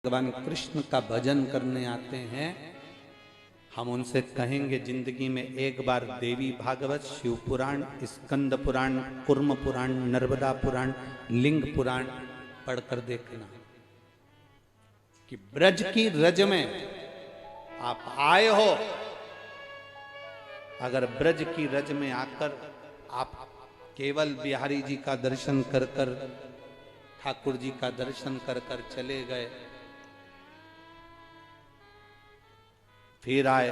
भगवान कृष्ण का भजन करने आते हैं, हम उनसे कहेंगे जिंदगी में एक बार देवी भागवत, शिव पुराण, स्कंद पुराण, कुर्म पुराण, नर्मदा पुराण, लिंग पुराण पढ़कर देखना कि ब्रज की रज में आप आए हो। अगर ब्रज की रज में आकर आप केवल बिहारी जी का दर्शन कर कर, ठाकुर जी का दर्शन कर कर चले गए, फिर आए,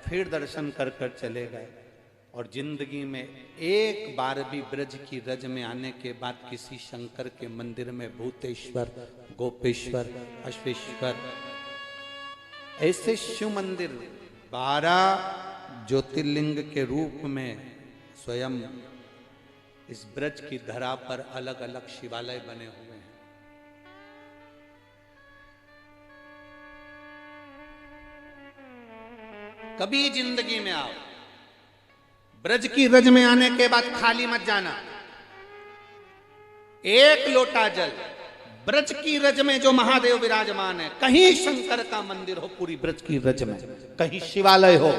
फिर दर्शन कर कर चले गए, और जिंदगी में एक बार भी ब्रज की रज में आने के बाद किसी शंकर के मंदिर में भूतेश्वर, गोपेश्वर, अश्वेश्वर ऐसे शिव मंदिर 12 ज्योतिर्लिंग के रूप में स्वयं इस ब्रज की धरा पर अलग अलग शिवालय बने हुए हैं। कभी जिंदगी में आओ, ब्रज की रज में आने के बाद खाली मत जाना। एक लोटा जल, ब्रज की रज में जो महादेव विराजमान है, कहीं शंकर का मंदिर हो पूरी ब्रज की रज में, कहीं शिवालय हो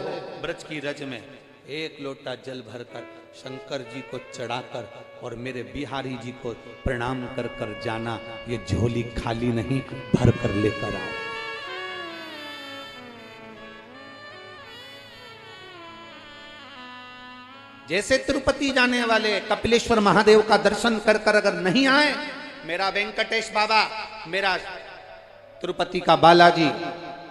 ब्रज की रज में, एक लोटा जल भरकर शंकर जी को चढ़ाकर और मेरे बिहारी जी को प्रणाम कर कर जाना। ये झोली खाली नहीं, भर कर लेकर आओ। जैसे तिरुपति जाने वाले कपिलेश्वर महादेव का दर्शन कर कर अगर नहीं आए, मेरा वेंकटेश बाबा, मेरा तिरुपति का बालाजी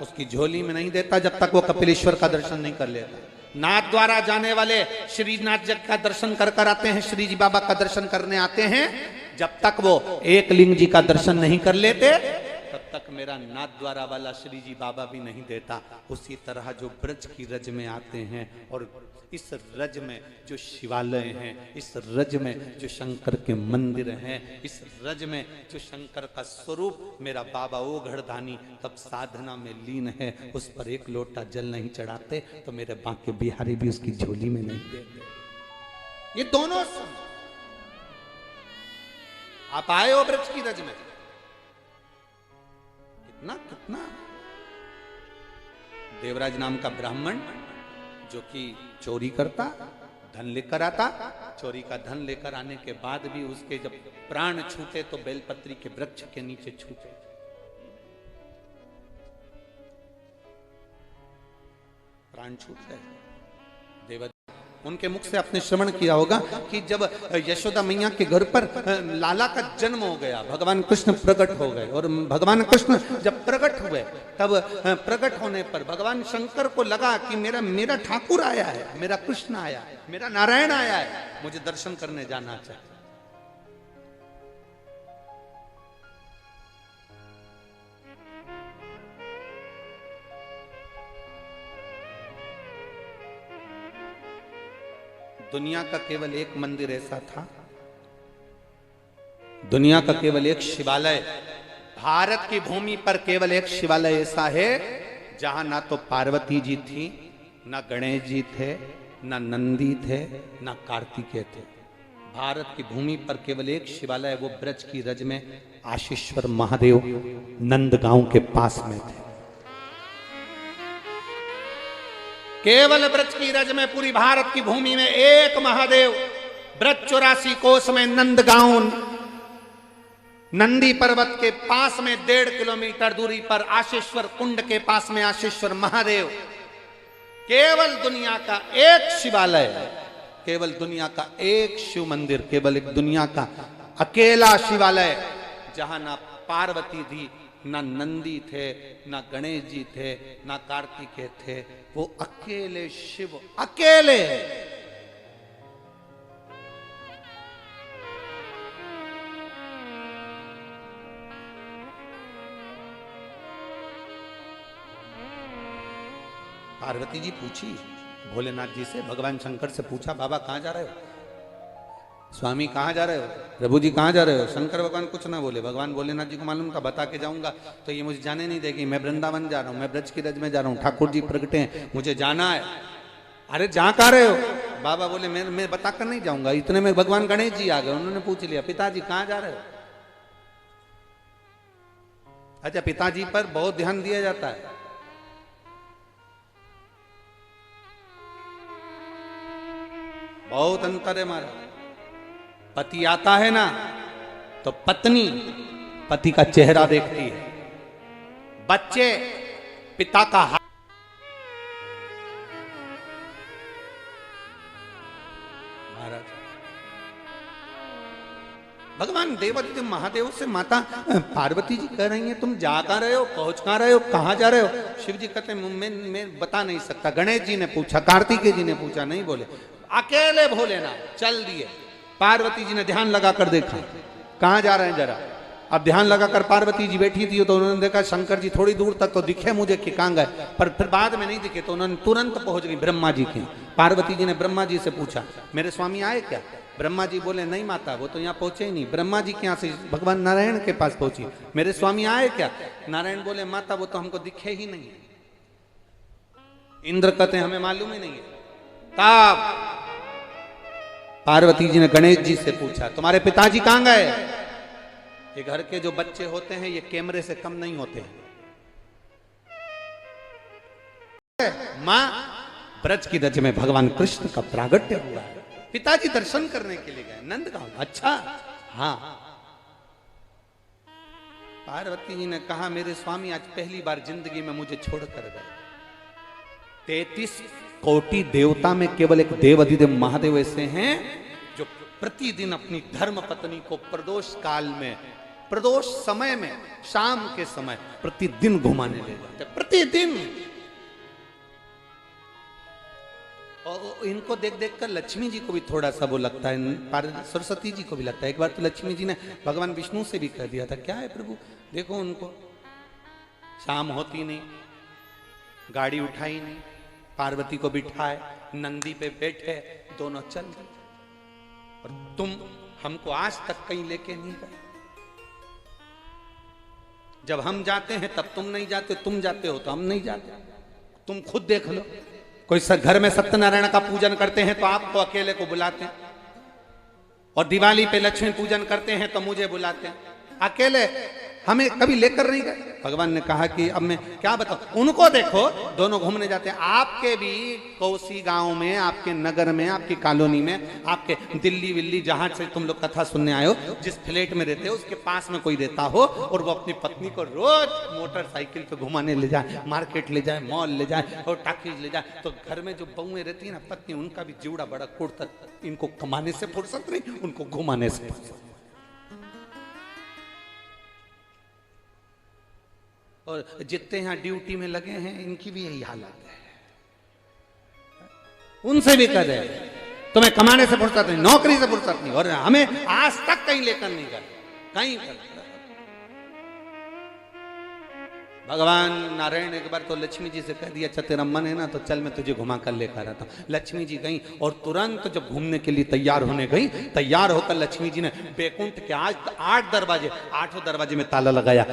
उसकी झोली में नहीं देता जब तक वो कपिलेश्वर का दर्शन नहीं कर लेता। नाथ द्वारा जाने वाले श्रीनाथ जी का दर्शन कर कर आते हैं, श्री जी बाबा का दर्शन करने आते हैं, जब तक वो एक लिंग जी का दर्शन नहीं कर लेते तब तक मेरा नाथ द्वारा वाला श्री जी बाबा भी नहीं देता। उसी तरह जो ब्रज की रज में आते हैं और इस रज में जो शिवालय हैं, इस रज में जो शंकर के मंदिर हैं, इस रज में जो शंकर का स्वरूप मेरा बाबा ओ घड़धानी तब साधना में लीन है, उस पर एक लोटा जल नहीं चढ़ाते तो मेरे बांके बिहारी भी उसकी झोली में नहीं देते। ये दोनों आप आए हो ब्रज की रज में, कितना कितना देवराज नाम का ब्राह्मण जो कि चोरी करता, धन लेकर आता, चोरी का धन लेकर आने के बाद भी उसके जब प्राण छूटे तो बेलपत्री के वृक्ष के नीचे छूटे। प्राण छूट गए। देवता उनके मुख से आपने श्रवण किया होगा कि जब यशोदा मैया के घर पर लाला का जन्म हो गया, भगवान कृष्ण प्रकट हो गए, और भगवान कृष्ण जब प्रकट हुए तब प्रकट होने पर भगवान शंकर को लगा कि मेरा ठाकुर आया है, मेरा कृष्ण आया है, मेरा नारायण आया है, मुझे दर्शन करने जाना चाहिए। दुनिया का केवल एक मंदिर ऐसा था, दुनिया का केवल एक शिवालय, भारत की भूमि पर केवल एक शिवालय ऐसा है जहां ना तो पार्वती जी थी, ना गणेश जी थे, ना नंदी थे, ना कार्तिकेय थे। भारत की भूमि पर केवल एक शिवालय, वो ब्रज की रज में आशीश्वर महादेव नंदगांव के पास में थे। केवल ब्रज की रज में पूरी भारत की भूमि में एक महादेव, ब्रज 84 कोस में नंदगांव, नंदी पर्वत के पास में 1.5 किलोमीटर दूरी पर आशीश्वर कुंड के पास में आशीश्वर महादेव। केवल दुनिया का एक शिवालय, केवल दुनिया का एक शिव मंदिर, केवल एक दुनिया का अकेला शिवालय जहां ना पार्वती थी, ना नंदी थे, ना गणेश जी थे, ना कार्तिकेय थे, वो अकेले शिव, अकेले। पार्वती जी पूछी भोलेनाथ जी से, भगवान शंकर से पूछा, बाबा कहां जा रहे हो, स्वामी कहाँ जा रहे हो, प्रभु जी कहाँ जा रहे हो। शंकर भगवान कुछ ना बोले, भगवान भोलेनाथ जी को मालूम था बता के जाऊंगा तो ये मुझे जाने नहीं देगी, मैं वृंदावन जा रहा हूँ, मैं ब्रज की रज में जा रहा हूँ, ठाकुर जी प्रगटे हैं, मुझे जाना है। अरे जहाँ कहाँ रहे हो, बाबा बोले मैं बता कर नहीं जाऊंगा। इतने में भगवान गणेश जी आ गए, उन्होंने पूछ लिया, पिताजी कहाँ जा रहे हो। अच्छा, पिताजी पर बहुत ध्यान दिया जाता है। बहुत अंतर है हमारा। पति आता है ना तो पत्नी पति का चेहरा देखती है, बच्चे पिता का हाथ। महाराज भगवान देवादिदेव महादेव से माता पार्वती जी कह रही हैं, तुम जा कहां रहे हो, पहुंच कहां रहे हो, कहां जा रहे हो? शिव जी कहते हैं मैं बता नहीं सकता। गणेश जी ने पूछा, कार्तिकेय जी ने पूछा, नहीं बोले, अकेले भोलेनाथ चल दिए। पार्वती जी ने ध्यान लगाकर देखा, कहां जा रहे हैं जरा। अब ध्यान लगाकर पार्वती जी बैठी थी तो उन्होंने देखा शंकर जी थोड़ी दूर तक तो दिखे मुझे कि कहां गए, पर फिर बाद में नहीं दिखे तो उन्होंने तुरंत पहुंच गई ब्रह्मा जी के। पार्वती जी ने ब्रह्मा जी से पूछा, मेरे स्वामी आए क्या? ब्रह्मा जी बोले, नहीं माता, वो तो यहाँ पहुंचे ही नहीं। ब्रह्मा जी के यहाँ से भगवान नारायण के पास पहुंची, मेरे स्वामी आए क्या? नारायण बोले, माता वो तो हमको दिखे ही नहीं। इंद्र कहते हमें मालूम ही नहीं है। तब पार्वती जी ने गणेश जी से पूछा, तुम्हारे पिताजी कहां गए? ये घर के जो बच्चे होते हैं ये कैमरे से कम नहीं होते हैं। मां ब्रज की रज में भगवान कृष्ण का प्रागट्य हुआ है। पिताजी दर्शन करने के लिए गए नंदगांव। अच्छा, हाँ। पार्वती जी ने कहा, मेरे स्वामी आज पहली बार जिंदगी में मुझे छोड़कर गए। 33 कोटि देवता में केवल एक देवाधिदेव महादेव ऐसे हैं जो प्रतिदिन अपनी धर्म पत्नी को प्रदोष काल में, प्रदोष समय में, शाम के समय प्रतिदिन घुमाने ले जाते, प्रतिदिन। और इनको देख देख कर लक्ष्मी जी को भी थोड़ा सा वो लगता है, सरस्वती जी को भी लगता है। एक बार तो लक्ष्मी जी ने भगवान विष्णु से भी कह दिया था, क्या है प्रभु, देखो उनको शाम होती नहीं, गाड़ी उठाई नहीं, पार्वती को बिठाए, नंदी पे बैठे, दोनों चल दिए, और तुम हमको आज तक कहीं लेके नहीं गए। जब हम जाते हैं तब तुम नहीं जाते, तुम जाते हो तो हम नहीं जाते। तुम खुद देख लो, कोई घर में सत्यनारायण का पूजन करते हैं तो आपको अकेले को बुलाते हैं, और दिवाली पे लक्ष्मी पूजन करते हैं तो मुझे बुलाते हैं, अकेले हमें कभी लेकर नहीं गए। भगवान ने कहा कि अब मैं क्या बताऊं, उनको देखो दोनों घूमने जाते हैं। आपके भी कोसी गांव में, आपके नगर में, आपकी कॉलोनी में, आपके दिल्ली विल्ली जहां से तुम लोग कथा सुनने आए हो, जिस फ्लैट में रहते हो उसके पास में कोई रहता हो और वो अपनी पत्नी को रोज मोटरसाइकिल पे घुमाने ले जाए, मार्केट ले जाए, मॉल ले जाए और टाकीज ले जाए, तो घर में जो बहुएं रहती है ना पत्नी, उनका भी जीवड़ा बड़ा कुड़ता। इनको कमाने से फुर्सत नहीं, उनको घुमाने से फुर्सत। और जितने यहां ड्यूटी में लगे हैं इनकी भी यही हालत है। उनसे भी कह दे तुम्हें कमाने से फुर्सत नहीं, नौकरी से फुर्सत नहीं, और हमें आज तक कहीं लेकर नहीं गए, कहीं कर। भगवान नारायण एक बार तो लक्ष्मी जी से कह दिया, अच्छा तेरा मन है ना तो चल मैं तुझे घुमा कर लेकर आता हूं। लक्ष्मी जी गई और तुरंत जब घूमने के लिए तैयार होने गई, तैयार होकर लक्ष्मी जी ने बैकुंठ के आज 8 दरवाजे, 8 दरवाजे में ताला लगाया,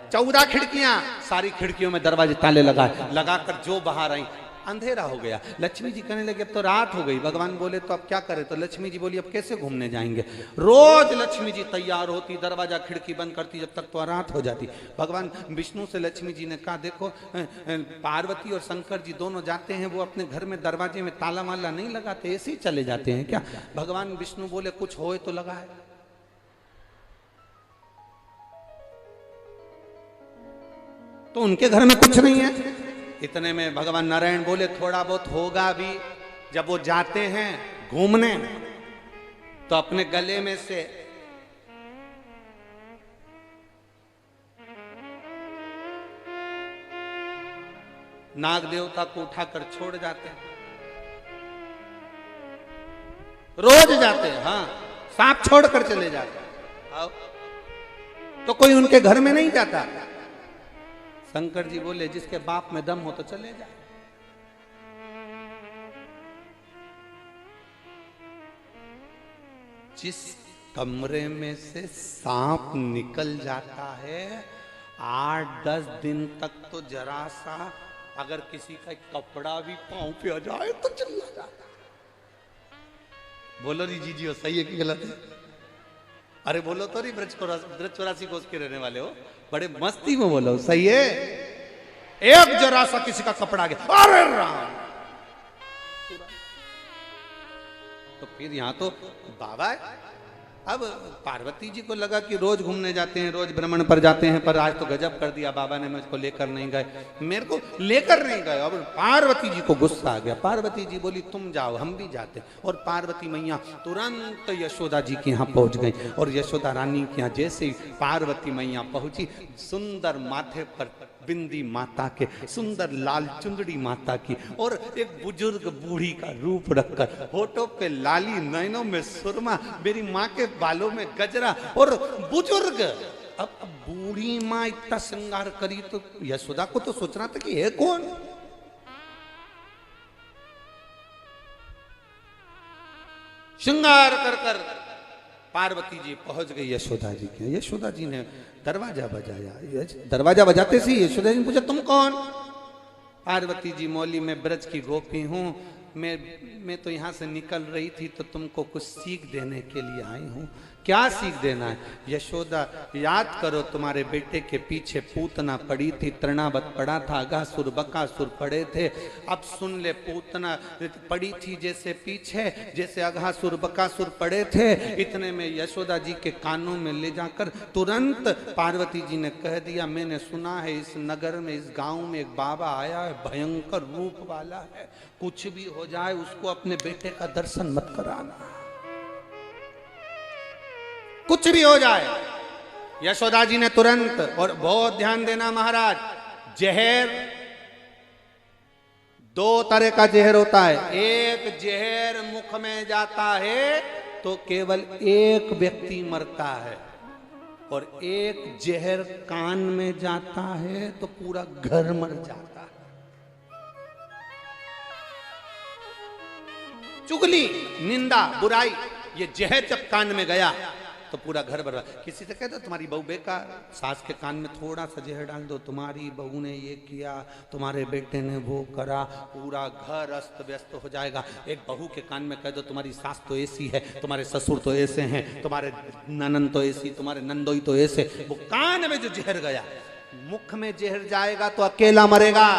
14 खिड़कियां, सारी खिड़कियों में दरवाजे ताले लगाए, लगाकर जो बाहर आई अंधेरा हो गया। लक्ष्मी जी कहने लगे अब तो रात हो गई। भगवान बोले तो अब क्या करें? तो लक्ष्मी जी बोली अब कैसे घूमने जाएंगे? रोज लक्ष्मी जी तैयार होती, दरवाजा खिड़की बंद करती, जब तक तो रात हो जाती। भगवान विष्णु से लक्ष्मी जी ने कहा देखो पार्वती और शंकर जी दोनों जाते हैं, वो अपने घर में दरवाजे में ताला वाला नहीं लगाते, ऐसे ही चले जाते हैं क्या? भगवान विष्णु बोले कुछ होए तो लगाए। तो उनके घर में कुछ नहीं है। इतने में भगवान नारायण बोले थोड़ा बहुत होगा भी। जब वो जाते हैं घूमने तो अपने गले में से नाग देवता को उठाकर छोड़ जाते हैं। रोज जाते हैं, हाँ, सांप छोड़कर चले जाते हैं। तो कोई उनके घर में नहीं जाता। शंकर जी बोले जिसके बाप में दम हो तो चले जाए। जिस कमरे में से सांप निकल जाता है 8-10 दिन तक तो जरा सा अगर किसी का कपड़ा भी पांव पे आ जाए तो चिल्ला जाता। बोलो री जीजी, सही है कि गलत है? अरे बोलो तो नहीं, ब्रज 84 कोस के रहने वाले हो, बड़े मस्ती में बोलो, सही है। एक जरा सा किसी का कपड़ा गया, अरे राम। तो फिर यहां तो बाबा है। अब पार्वती जी को लगा कि रोज घूमने जाते हैं, रोज भ्रमण पर जाते हैं, पर आज तो गजब कर दिया बाबा ने, मुझको लेकर नहीं गए, मेरे को लेकर नहीं गए। अब पार्वती जी को गुस्सा आ गया। पार्वती जी बोली तुम जाओ, हम भी जाते। और पार्वती मैया तुरंत यशोदा जी के यहाँ पहुंच गई। और यशोदा रानी के यहाँ जैसे ही पार्वती मैया पहुंची, सुंदर माथे पर बिंदी माता के, सुंदर लाल चुंदड़ी माता की, और एक बुजुर्ग बूढ़ी का रूप रखकर, होठों पे लाली, नैनों में सुरमा, मेरी माँ के बालों में गजरा, और बुजुर्ग। अब बूढ़ी माँ इतना श्रृंगार करी तो यशोदा को तो सोचना था कि है कौन। श्रृंगार कर कर पार्वती जी पहुंच गई यशोदा जी के। यशोदा जी ने दरवाजा बजाया। दरवाजा बजाते सी यशोदा जी ने पूछा तुम कौन। पार्वती जी मौली में ब्रज की गोपी हूं, मैं तो यहाँ से निकल रही थी तो तुमको कुछ सीख देने के लिए आई हूँ। क्या सीख देना है। यशोदा याद करो तुम्हारे बेटे के पीछे पूतना पड़ी थी, तृणावत पड़ा था, अगासुर बकासुर पड़े थे। अब सुन ले, पूतना पड़ी थी जैसे पीछे, जैसे अगासुर बकासुर पड़े थे। इतने में यशोदा जी के कानों में ले जाकर तुरंत पार्वती जी ने कह दिया मैंने सुना है इस नगर में, इस गांव में एक बाबा आया है, भयंकर रूप वाला है, कुछ भी हो जाए उसको अपने बेटे का दर्शन मत कराना, कुछ भी हो जाए। यशोदा जी ने तुरंत, और बहुत ध्यान देना महाराज, जहर दो तरह का जहर होता है। एक जहर मुख में जाता है तो केवल एक व्यक्ति मरता है, और एक जहर कान में जाता है तो पूरा घर मर जाता है। चुगली, निंदा, बुराई, ये जहर जब कान में गया तो पूरा घर भर। किसी से कहते तुम्हारी बहू बेकार, सास के कान में थोड़ा सा जहर डाल दो, तुम्हारी बहू ने ये किया, तुम्हारे बेटे ने वो करा, पूरा घर अस्त व्यस्त हो जाएगा। एक बहू के कान में कह दो तुम्हारी सास तो ऐसी है, तुम्हारे ससुर तो ऐसे हैं, तुम्हारे ननन तो ऐसी, तुम्हारे नंदोई तो ऐसे। वो कान में जो जहर गया, मुख में जहर जाएगा तो अकेला मरेगा,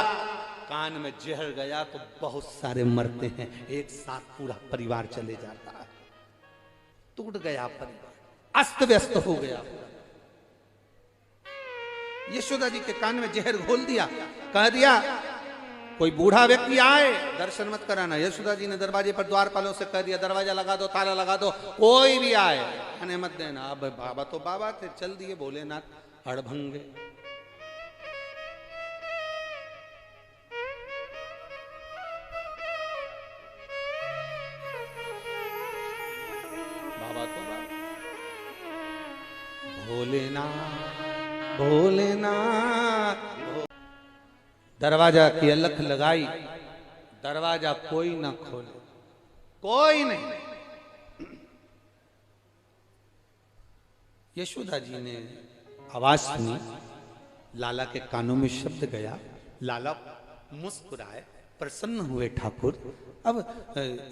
कान में जहर गया तो बहुत सारे मरते हैं, एक साथ पूरा परिवार चले जाता है। टूट गया परिवार, अस्त व्यस्त हो गया। यशोदा जी के कान में जहर घोल दिया, कह दिया कोई बूढ़ा व्यक्ति आए दर्शन मत कराना। यशोदा जी ने दरवाजे पर द्वारपालों से कह दिया दरवाजा लगा दो, ताला लगा दो, कोई भी आए आने मत देना। अब बाबा तो बाबा थे, चल दिए भोलेनाथ हड़भंगे। भोलेनाथ भोलेनाथ। दरवाजा की अलख लगाई, दरवाजा कोई ना खोले, कोई नहीं। यशोदा जी ने आवाज सुनी, लाला के कानों में शब्द गया, लाला मुस्कुराए, प्रसन्न हुए ठाकुर। अब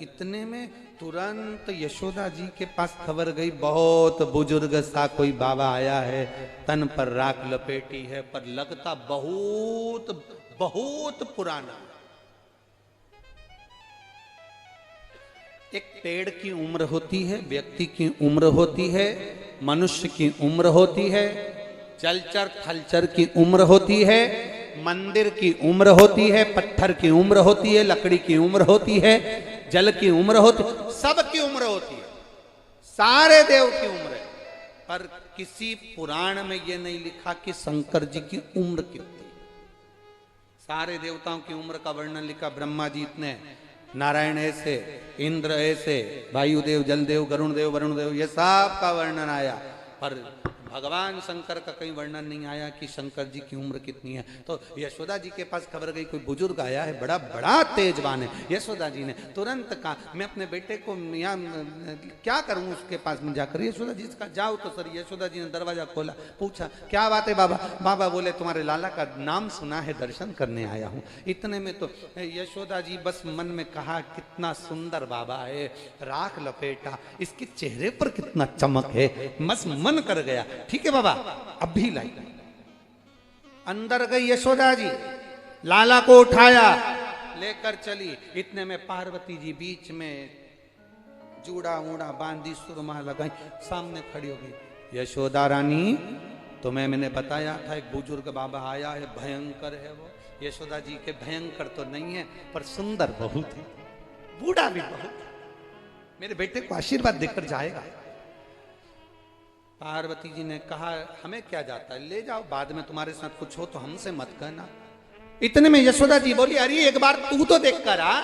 इतने में तुरंत यशोदा जी के पास खबर गई, बहुत बुजुर्ग सा कोई बाबा आया है, तन पर राख लपेटी है, पर लगता बहुत बहुत पुराना। एक पेड़ की उम्र होती है, व्यक्ति की उम्र होती है, मनुष्य की उम्र होती है, जलचर थलचर की उम्र होती है, मंदिर की उम्र होती है, पत्थर की उम्र होती है, लकड़ी की उम्र होती है, जल की उम्र होती है, सब की उम्र होती है, सारे देव की उम्र है। पर किसी पुराण में यह नहीं लिखा कि शंकर जी की उम्र कितनी। सारे देवताओं की उम्र का वर्णन लिखा, ब्रह्मा जी इतने, नारायण ऐसे, इंद्र ऐसे, वायुदेव, जलदेव, गरुण देव, वरुण देव, ये सब का वर्णन आया, पर भगवान शंकर का कहीं वर्णन नहीं आया कि शंकर जी की उम्र कितनी है। तो यशोदा जी के पास खबर गई कोई बुजुर्ग आया है, बड़ा बड़ा तेजवान है। यशोदा जी ने तुरंत कहा मैं अपने बेटे को यहाँ क्या करूँ उसके पास में जाकर। यशोदा जी का जाओ तो सर। यशोदा जी ने दरवाजा खोला, पूछा क्या बात है बाबा। बाबा बोले तुम्हारे लाला का नाम सुना है, दर्शन करने आया हूँ। इतने में तो यशोदा जी बस मन में कहा कितना सुंदर बाबा है, राख लपेटा, इसके चेहरे पर कितना चमक है, बस मन कर गया। ठीक है बाबा, अब भी लाई। अंदर गई यशोदा जी, लाला को उठाया, लेकर चली। इतने में पार्वती जी बीच में जूड़ा ऊड़ा बांधी, सुरमा लगाई, सामने खड़ी हो गई। यशोदा रानी, तुम्हें मैंने बताया था एक बुजुर्ग बाबा आया है, भयंकर है वो। यशोदा जी के भयंकर तो नहीं है, पर सुंदर बहुत है, बूढ़ा भी बहुत है, मेरे बेटे को आशीर्वाद देकर जाएगा। पार्वती जी ने कहा, हमें क्या जाता है, ले जाओ, बाद में तुम्हारे साथ कुछ हो तो हमसे मत कहना। इतने में यशोदा जी बोली, अरे एक बार तू तो देख कर आ।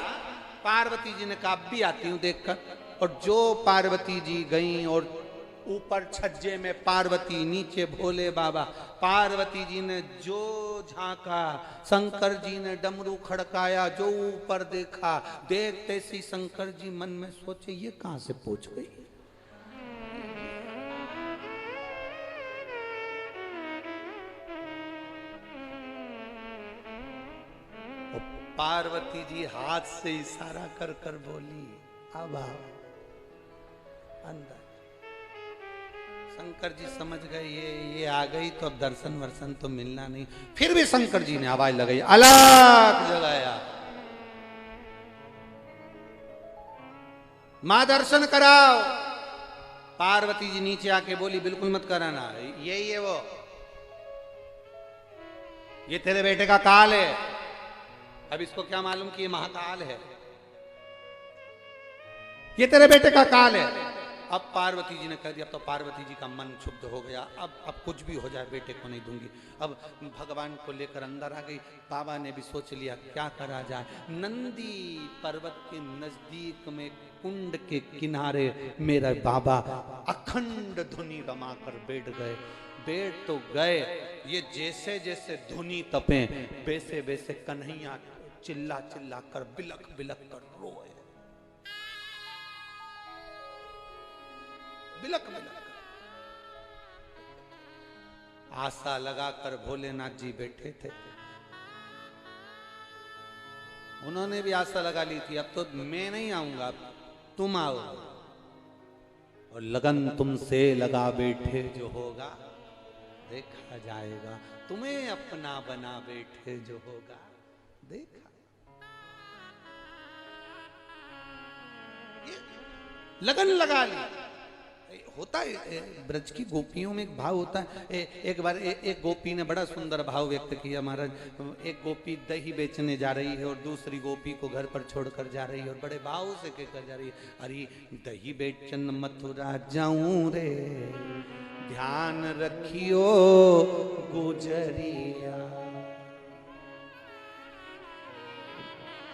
पार्वती जी ने कहा, अब भी आती हूं देखकर। और जो पार्वती जी गईं, और ऊपर छज्जे में पार्वती, नीचे भोले बाबा। पार्वती जी ने जो झांका, शंकर जी ने डमरू खड़काया, जो ऊपर देखा, देखते सी शंकर जी मन में सोचे, ये कहां से पहुंच गई। पार्वती जी हाथ से इशारा कर कर बोली, अब आओ अंदर। शंकर जी समझ गए ये आ गई तो अब दर्शन वर्शन तो मिलना नहीं। फिर भी शंकर जी ने आवाज लगाई, अलग जगाया, मां दर्शन कराओ। पार्वती जी नीचे आके बोली, बिल्कुल मत कराना, यही है वो, ये तेरे बेटे का काल है। अब इसको क्या मालूम कि ये महाकाल है, ये तेरे बेटे का काल है। अब पार्वती जी ने कह दिया, अब तो पार्वती जी का मन क्षुब्ध हो गया, अब कुछ भी हो जाए बेटे को नहीं दूंगी। अब भगवान को लेकर अंदर आ गई। बाबा ने भी सोच लिया क्या करा जाए। नंदी पर्वत के नजदीक में कुंड के किनारे मेरा बाबा अखंड धुनी रमाकर बैठ गए। बैठ तो गए, ये जैसे जैसे धुनी तपे, वैसे वैसे कन्हैया चिल्ला चिल्ला कर, बिलक बिलक कर रोए, बिलक बिलक कर। आशा लगाकर भोलेनाथ जी बैठे थे, उन्होंने भी आशा लगा ली थी, अब तो मैं नहीं आऊंगा, तुम आओ। और लगन तुमसे लगा बैठे जो होगा देखा जाएगा, तुम्हें अपना बना बैठे जो होगा देखा। ये लगन लगा ली। होता है ब्रज की गोपियों में एक भाव होता है। एक बार एक गोपी ने बड़ा सुंदर भाव व्यक्त किया महाराज। एक गोपी दही बेचने जा रही है और दूसरी गोपी को घर पर छोड़कर जा रही है, और बड़े भाव से कहकर जा रही है, अरे दही बेचन मथुरा जाऊं रे, ध्यान रखियो गुजरिया।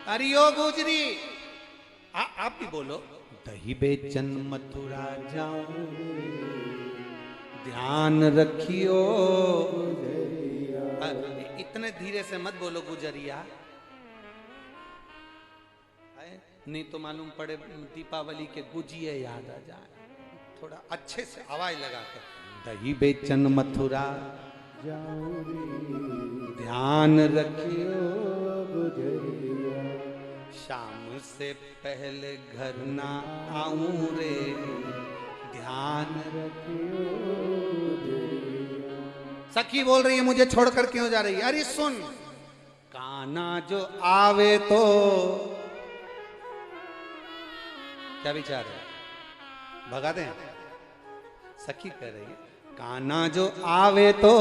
अरे ओ गुजरी, आप भी बोलो, दही बेचन मथुरा जाऊं, ध्यान रखियो। इतने धीरे से मत बोलो गुजरिया, नहीं तो मालूम पड़े दीपावली के गुजिये याद आ जाए। थोड़ा अच्छे से आवाज लगा कर, दही बेचन मथुरा जाऊं, ध्यान रखियो गुजरिया, शाम से पहले घर ना आऊं रे, ध्यान रखियो। सखी बोल रही है, मुझे छोड़कर क्यों जा रही है? अरे सुन, काना जो आवे तो, क्या विचार है, भगा दें? सखी कह रही है, काना जो आवे तो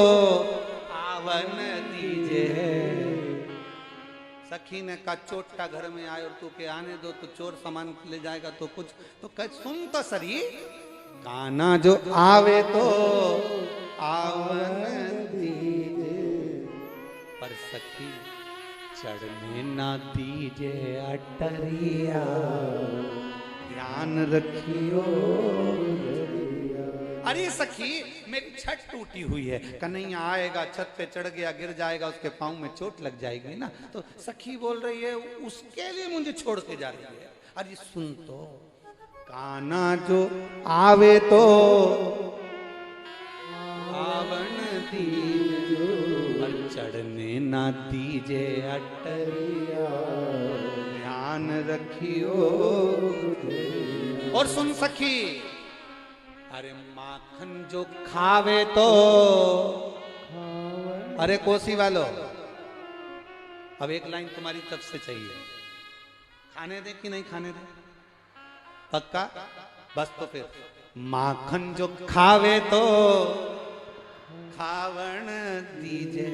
आवन दीजिए। सखी ने कहा, चोटा घर में आए और तू के आने दो तो चोर सामान ले जाएगा तो कुछ तो कह, सुन तो सरी, काना जो आवे तो आवन दीजिए, पर सखी चढ़ने ना दीजे अटरिया, ध्यान रखियो। अरे सखी, मेरी छत टूटी हुई है, कन्हैया आएगा, छत पे चढ़ गया, गिर जाएगा, उसके पाँव में चोट लग जाएगी ना। तो सखी बोल रही है, उसके लिए मुझे छोड़ के जा रही है। अरे सुन तो, काना जो आवे तो आवन दीजो, पर चढ़ने ना दीजे अटरिया, ध्यान रखियो। और सुन सखी, अरे माखन जो खावे तो खावन अरे कोसी वालों, अब एक लाइन तुम्हारी तरफ से चाहिए। खाने दे कि नहीं खाने दे? पक्का? बस तो फिर माखन जो खावे तो खावण दीजे।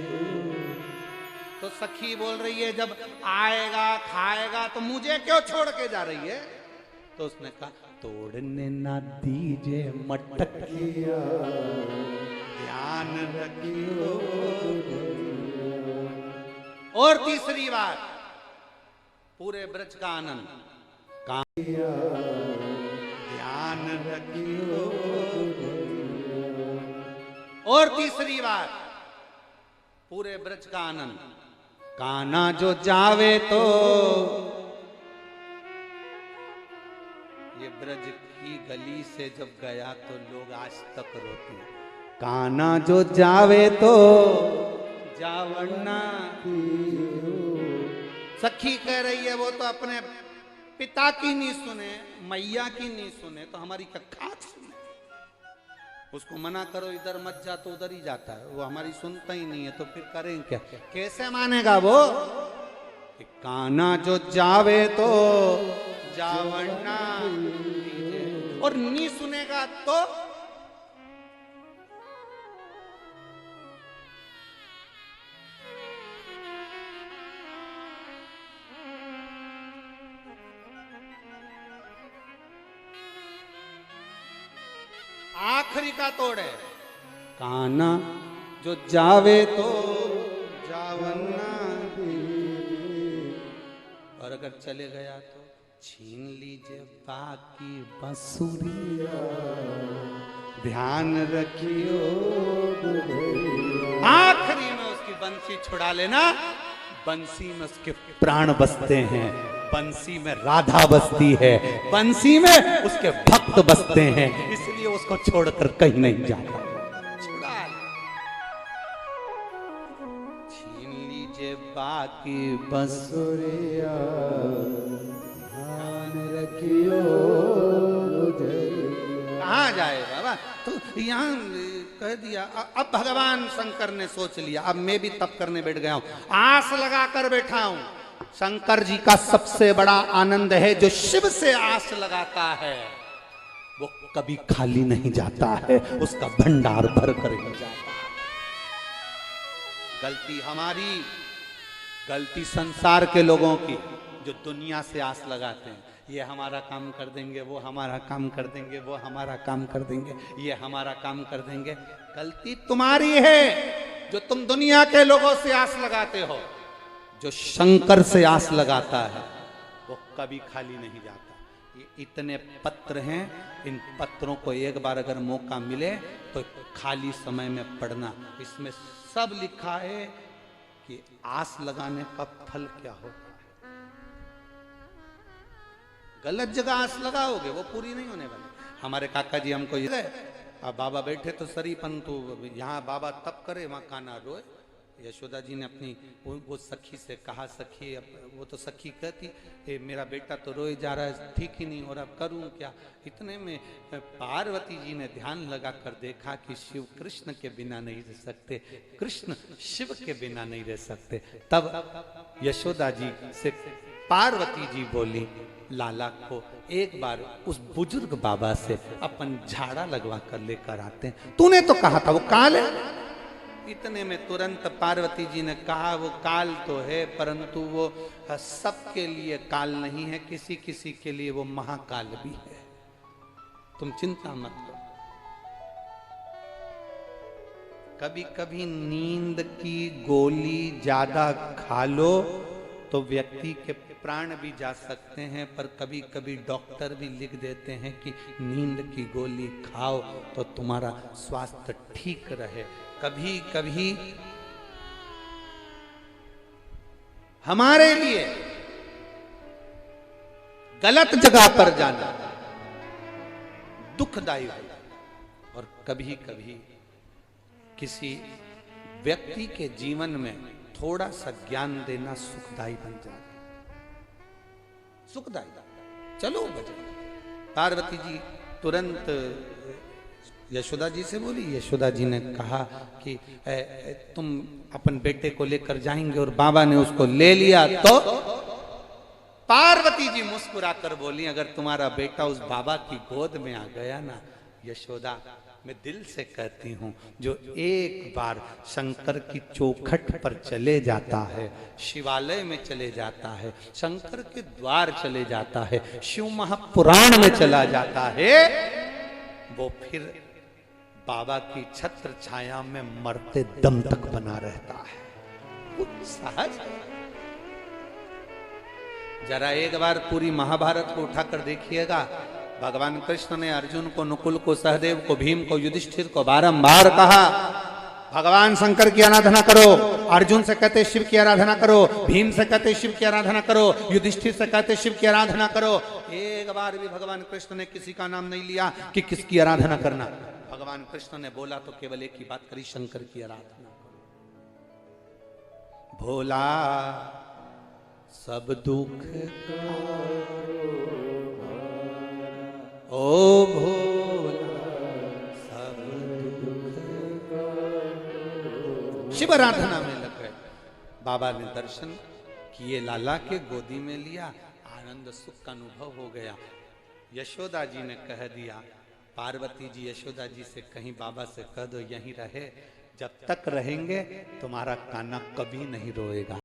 तो सखी बोल रही है जब आएगा खाएगा तो मुझे क्यों छोड़ के जा रही है? तो उसने कहा तोड़ने ना दीजे मटकिया, ध्यान रखियो। और तीसरी बात, पूरे ब्रज का आनंद ध्यान रखियो। और तीसरी बात, पूरे ब्रज का आनंद कान्हा जो जावे तो। ये ब्रज की गली से जब गया तो लोग आज तक रोते। कान्हा जो जावे तो जावन्ना। सखी कह रही है वो तो अपने पिता की नहीं सुने, मैया की नहीं सुने, तो हमारी खाक सुने। उसको मना करो इधर मत जा तो उधर ही जाता है, वो हमारी सुनता ही नहीं है, तो फिर करें क्या? कैसे मानेगा वो? कि कान्हा जो जावे तो जावन्ना, और नहीं सुनेगा तो आखिरी का तोड़ है। कान्हा जो जावे तो जावन्ना, और अगर चले गया तो छीन लीजिए बाकी बंसुरिया, ध्यान रखियो। आखिरी में उसकी बंसी छुड़ा लेना। बंसी में उसके प्राण बसते हैं, बंसी में राधा बसती है, बंसी में उसके भक्त बसते हैं, इसलिए उसको छोड़कर कहीं नहीं जाता। छुड़ा छीन लीजिए बाकी बंसुरिया, ध्यान रखियो। कहाँ जाए बाबा? तो यहाँ कह दिया। अब भगवान शंकर ने सोच लिया, अब मैं भी तप करने बैठ गया हूं, आस लगा कर बैठा हूं। शंकर जी का सबसे बड़ा आनंद है, जो शिव से आस लगाता है वो कभी खाली नहीं जाता है, उसका भंडार भर कर ही जाता है। गलती हमारी, गलती संसार के लोगों की, जो दुनिया से आस लगाते हैं। ये हमारा काम कर देंगे, वो हमारा काम कर देंगे, वो हमारा काम कर देंगे, ये हमारा काम कर देंगे। गलती तुम्हारी है जो तुम दुनिया के लोगों से आस लगाते हो। जो शंकर से आस लगाता है वो कभी खाली नहीं जाता। ये इतने पत्र हैं, इन पत्रों को एक बार अगर मौका मिले तो खाली समय में पढ़ना। इसमें सब लिखा है कि आस लगाने का फल क्या होगा। गलत जगह आस लगाओगे वो पूरी नहीं होने वाली। हमारे काका जी हमको ये, अब बाबा बैठे तो सरी पंतु, यहाँ बाबा तप करे वहां कान्हा रोए। यशोदा जी ने अपनी वो सखी से कहा, सखी, वो तो सखी कहती मेरा बेटा तो रोए जा रहा है, ठीक ही नहीं हो रहा, करूं क्या? इतने में पार्वती जी ने ध्यान लगा कर देखा कि शिव कृष्ण के बिना नहीं रह सकते, कृष्ण शिव के बिना नहीं रह सकते। तब यशोदा जी से पार्वती जी बोली, लाला को एक बार उस बुजुर्ग बाबा से अपन झाड़ा लगवा कर लेकर आते हैं। तूने तो कहा था वो काल है। इतने में तुरंत पार्वती जी ने कहा, वो काल तो है परंतु वो सबके लिए काल नहीं है, किसी किसी के लिए वो महाकाल भी है, तुम चिंता मत करो। कभी कभी नींद की गोली ज्यादा खा लो तो व्यक्ति के प्राण भी जा सकते हैं, पर कभी कभी डॉक्टर भी लिख देते हैं कि नींद की गोली खाओ तो तुम्हारा स्वास्थ्य ठीक रहे। कभी कभी हमारे लिए गलत जगह पर जाना दुखदायी होता है, और कभी कभी किसी व्यक्ति के जीवन में थोड़ा सा ज्ञान देना सुखदायी बन जाता है। सुखदायी चलो बजे। पार्वती जी तुरंत यशोदा जी से बोली। यशोदा जी ने कहा कि तुम अपन बेटे को लेकर जाएंगे, और बाबा ने उसको ले लिया। तो पार्वती जी मुस्कुराकर बोली, अगर तुम्हारा बेटा उस बाबा की गोद में आ गया ना यशोदा, मैं दिल से कहती हूं, जो एक बार शंकर की चौखट पर चले जाता है, शिवालय में चले जाता है, शंकर के द्वार चले जाता है, शिव महापुराण में चला जाता है, वो फिर बाबा की छत्र छाया में मरते दम तक बना रहता है। कुछ सहज। जरा एक बार पूरी महाभारत को उठाकर देखिएगा। भगवान कृष्ण ने अर्जुन को, नकुल को, सहदेव को, भीम को, युधिष्ठिर को बारंबार कहा, भगवान शंकर की आराधना करो। अर्जुन से कहते शिव की आराधना करो, भीम से कहते शिव की आराधना करो, युधिष्ठिर से कहते शिव की आराधना करो। एक बार भी भगवान कृष्ण ने किसी का नाम नहीं लिया कि किसकी आराधना करना। भगवान कृष्ण ने बोला तो केवल एक ही बात करी, शंकर की आराधना करो। भोला सब दुख ओ भोला सब दुख। शिव आराधना में लग गए। बाबा ने दर्शन किए, लाला के गोदी में लिया, आनंद सुख का अनुभव हो गया। यशोदा जी ने कह दिया, पार्वती जी यशोदा जी से कहीं बाबा से कह दो यहीं रहे, जब तक रहेंगे तुम्हारा कान्हा कभी नहीं रोएगा।